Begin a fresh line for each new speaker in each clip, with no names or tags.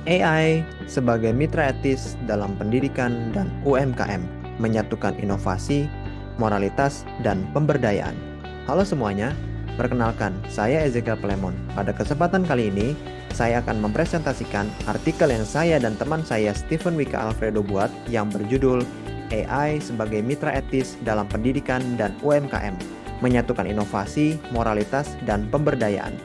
AI sebagai mitra etis dalam pendidikan dan UMKM, menyatukan inovasi, moralitas, dan pemberdayaan. Halo semuanya, perkenalkan, saya Ezekiel Plemon. Pada kesempatan kali ini, saya akan mempresentasikan artikel yang saya dan teman saya Stephen Wika Alfredo buat yang berjudul AI sebagai mitra etis dalam pendidikan dan UMKM, menyatukan inovasi, moralitas, dan pemberdayaan.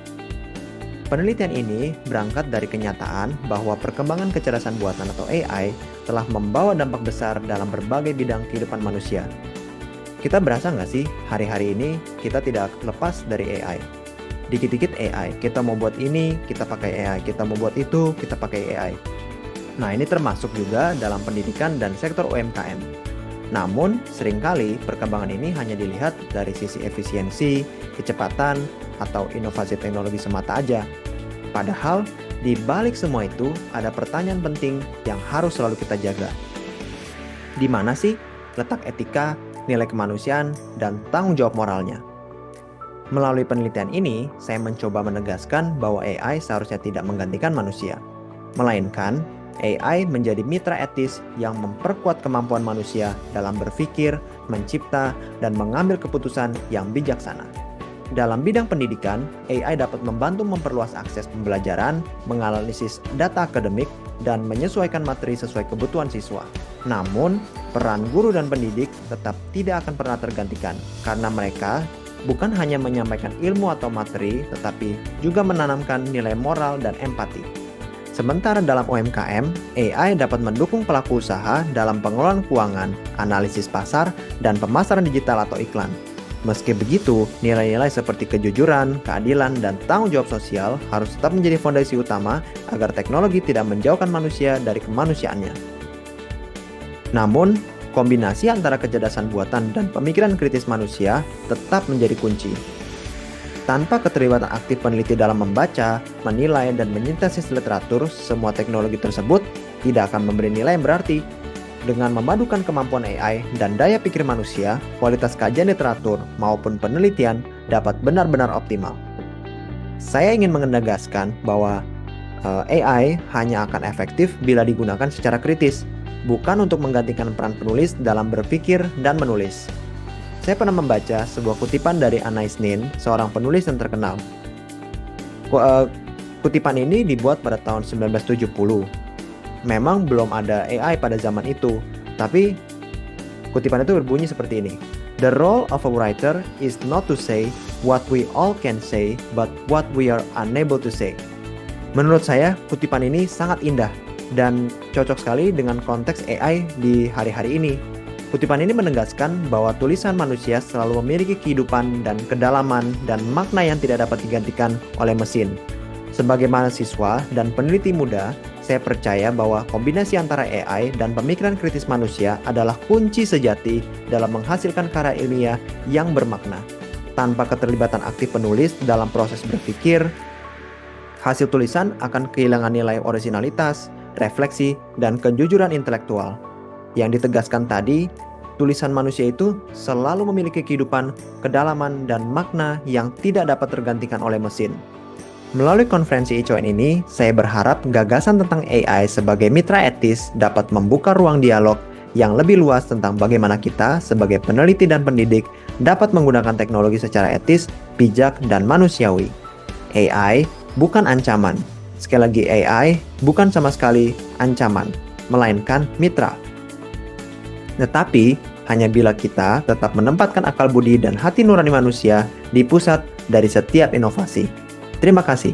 Penelitian ini berangkat dari kenyataan bahwa perkembangan kecerdasan buatan atau AI telah membawa dampak besar dalam berbagai bidang kehidupan manusia. Kita berasa nggak sih hari-hari ini kita tidak lepas dari AI? Dikit-dikit AI, kita mau buat ini, kita pakai AI, kita mau buat itu, kita pakai AI. Nah, ini termasuk juga dalam pendidikan dan sektor UMKM. Namun, seringkali perkembangan ini hanya dilihat dari sisi efisiensi, kecepatan, atau inovasi teknologi semata aja. Padahal, di balik semua itu ada pertanyaan penting yang harus selalu kita jaga. Di mana sih letak etika, nilai kemanusiaan, dan tanggung jawab moralnya? Melalui penelitian ini, saya mencoba menegaskan bahwa AI seharusnya tidak menggantikan manusia, melainkan AI menjadi mitra etis yang memperkuat kemampuan manusia dalam berpikir, mencipta, dan mengambil keputusan yang bijaksana. Dalam bidang pendidikan, AI dapat membantu memperluas akses pembelajaran, menganalisis data akademik, dan menyesuaikan materi sesuai kebutuhan siswa. Namun, peran guru dan pendidik tetap tidak akan pernah tergantikan, karena mereka bukan hanya menyampaikan ilmu atau materi, tetapi juga menanamkan nilai moral dan empati. Sementara dalam UMKM, AI dapat mendukung pelaku usaha dalam pengelolaan keuangan, analisis pasar, dan pemasaran digital atau iklan. Meski begitu, nilai-nilai seperti kejujuran, keadilan, dan tanggung jawab sosial harus tetap menjadi fondasi utama agar teknologi tidak menjauhkan manusia dari kemanusiaannya. Namun, kombinasi antara kecerdasan buatan dan pemikiran kritis manusia tetap menjadi kunci. Tanpa keterlibatan aktif peneliti dalam membaca, menilai, dan menyintesis literatur, semua teknologi tersebut tidak akan memberi nilai yang berarti. Dengan memadukan kemampuan AI dan daya pikir manusia, kualitas kajian literatur maupun penelitian dapat benar-benar optimal. Saya ingin menegaskan bahwa AI hanya akan efektif bila digunakan secara kritis, bukan untuk menggantikan peran penulis dalam berpikir dan menulis. Saya pernah membaca sebuah kutipan dari Anais Nin, seorang penulis yang terkenal. Kutipan ini dibuat pada tahun 1970. Memang belum ada AI pada zaman itu, tapi kutipan itu berbunyi seperti ini. The role of a writer is not to say what we all can say, but what we are unable to say. Menurut saya, kutipan ini sangat indah dan cocok sekali dengan konteks AI di hari-hari ini. Kutipan ini menegaskan bahwa tulisan manusia selalu memiliki kehidupan dan kedalaman dan makna yang tidak dapat digantikan oleh mesin. Sebagai mahasiswa dan peneliti muda, saya percaya bahwa kombinasi antara AI dan pemikiran kritis manusia adalah kunci sejati dalam menghasilkan karya ilmiah yang bermakna. Tanpa keterlibatan aktif penulis dalam proses berpikir, hasil tulisan akan kehilangan nilai orisinalitas, refleksi, dan kejujuran intelektual. Yang ditegaskan tadi, tulisan manusia itu selalu memiliki kehidupan, kedalaman, dan makna yang tidak dapat tergantikan oleh mesin. Melalui konferensi ICON ini, saya berharap gagasan tentang AI sebagai mitra etis dapat membuka ruang dialog yang lebih luas tentang bagaimana kita sebagai peneliti dan pendidik dapat menggunakan teknologi secara etis, bijak, dan manusiawi. AI bukan ancaman. Sekali lagi, AI bukan sama sekali ancaman, melainkan mitra. Tetapi, hanya bila kita tetap menempatkan akal budi dan hati nurani manusia di pusat dari setiap inovasi. Terima kasih.